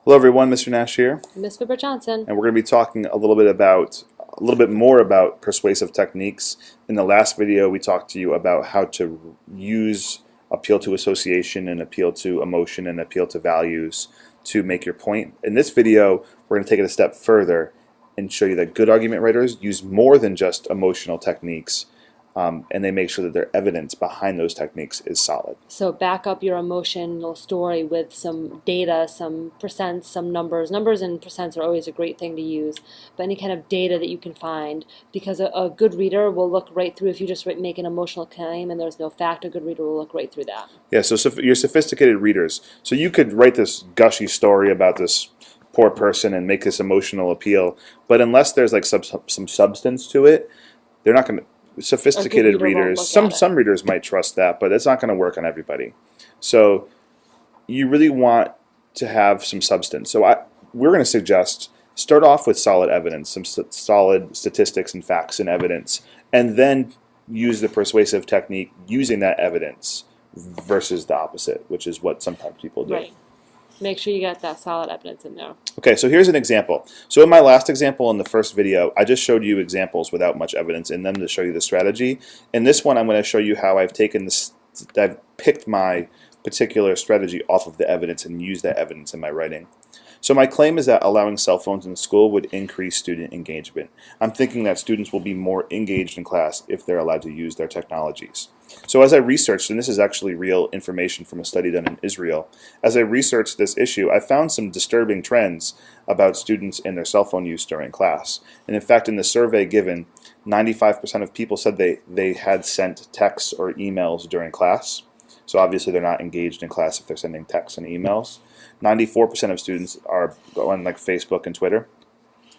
Hello everyone, Mr. Nash here, Miss Fibber Johnson. and we're going to be talking a little bit more about persuasive techniques. In the last video, we talked to you about how to use appeal to association and appeal to emotion and appeal to values to make your point. In this video, we're going to take it a step further and show you that good argument writers use more than just emotional techniques, and they make sure that their evidence behind those techniques is solid. So back up your emotional story with some data, some percents, some numbers. Numbers and percents are always a great thing to use, but any kind of data that you can find, because a good reader will look right through. If you just make an emotional claim and there's no fact, a good reader will look right through that. Yeah, so you're sophisticated readers. So you could write this gushy story about this poor person and make this emotional appeal, but unless there's like some substance to it, they're not going to. Sophisticated readers, some readers might trust that, but it's not going to work on everybody. So you really want to have some substance. So we're going to suggest start off with solid evidence, some solid statistics and facts and evidence, and then use the persuasive technique using that evidence versus the opposite, which is what sometimes people do. Right. Make sure you got that solid evidence in there. Okay, so here's an example. So in my last example in the first video, I just showed you examples without much evidence in them to show you the strategy. In this one, I'm going to show you how I've picked my particular strategy off of the evidence and used that evidence in my writing. So my claim is that allowing cell phones in school would increase student engagement. I'm thinking that students will be more engaged in class if they're allowed to use their technologies. So as I researched, and this is actually real information from a study done in Israel, as I researched this issue, I found some disturbing trends about students and their cell phone use during class. And in fact, in the survey given, 95% of people said they had sent texts or emails during class. So obviously they're not engaged in class if they're sending texts and emails. 94% of students are on like Facebook and Twitter.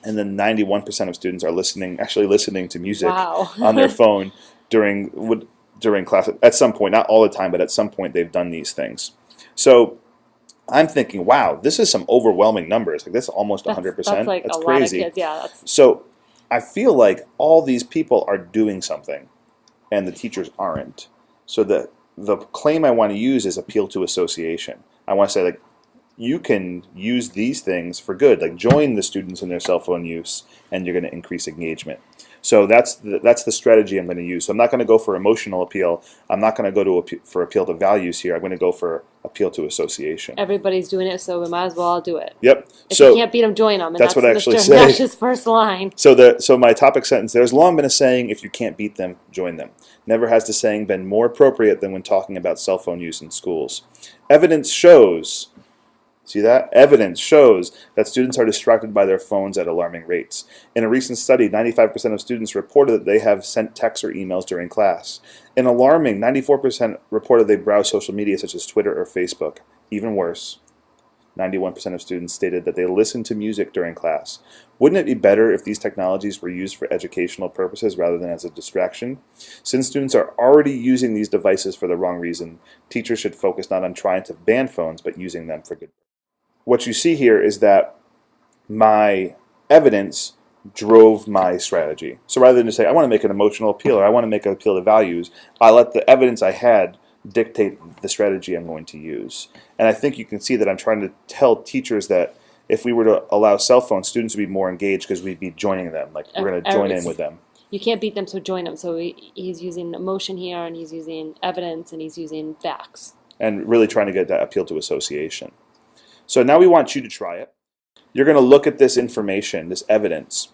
And then 91% of students are actually listening to music on their phone during class at some point. Not all the time, but at some point they've done these things. So I'm thinking, wow, this is some overwhelming numbers. Like this is almost 100%. That's like that's a crazy. lot of kids, yeah. So I feel like all these people are doing something and the teachers aren't. So the claim I want to use is appeal to association. I want to say, like, you can use these things for good. Like, join the students in their cell phone use, and you're going to increase engagement. So that's the strategy I'm going to use. So I'm not going to go for emotional appeal. I'm not going to go for appeal to values here. I'm going to go for appeal to association. Everybody's doing it, so we might as well all do it. Yep. If you can't beat them, join them. And that's what I actually Mr. say. Nash's first line. So my topic sentence, there's long been a saying, if you can't beat them, join them. Never has the saying been more appropriate than when talking about cell phone use in schools. Evidence shows, see that? Evidence shows that students are distracted by their phones at alarming rates. In a recent study, 95% of students reported that they have sent texts or emails during class. An alarming 94% reported they browse social media such as Twitter or Facebook. Even worse, 91% of students stated that they listen to music during class. Wouldn't it be better if these technologies were used for educational purposes rather than as a distraction? Since students are already using these devices for the wrong reason, teachers should focus not on trying to ban phones, but using them for good. What you see here is that my evidence drove my strategy. So rather than just say, I want to make an emotional appeal or I want to make an appeal to values, I let the evidence I had dictate the strategy I'm going to use. And I think you can see that I'm trying to tell teachers that if we were to allow cell phones, students would be more engaged because we'd be joining them. Like, we're going to join in with them. You can't beat them, so join them. So he's using emotion here, and he's using evidence, and he's using facts. And really trying to get that appeal to association. So now we want you to try it. You're going to look at this information, this evidence,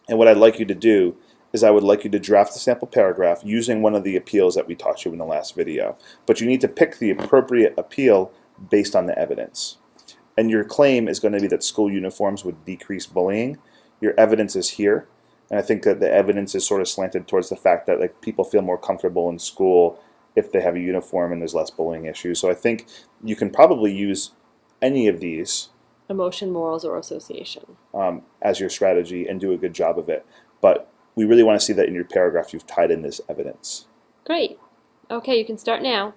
and what I'd like you to do is I would like you to draft a sample paragraph using one of the appeals that we taught you in the last video. But you need to pick the appropriate appeal based on the evidence. And your claim is going to be that school uniforms would decrease bullying. Your evidence is here. And I think that the evidence is sort of slanted towards the fact that, like, people feel more comfortable in school if they have a uniform and there's less bullying issues. So I think you can probably use any of these, emotion, morals, or association, as your strategy and do a good job of it. But we really want to see that in your paragraph you've tied in this evidence. Great. Okay, you can start now.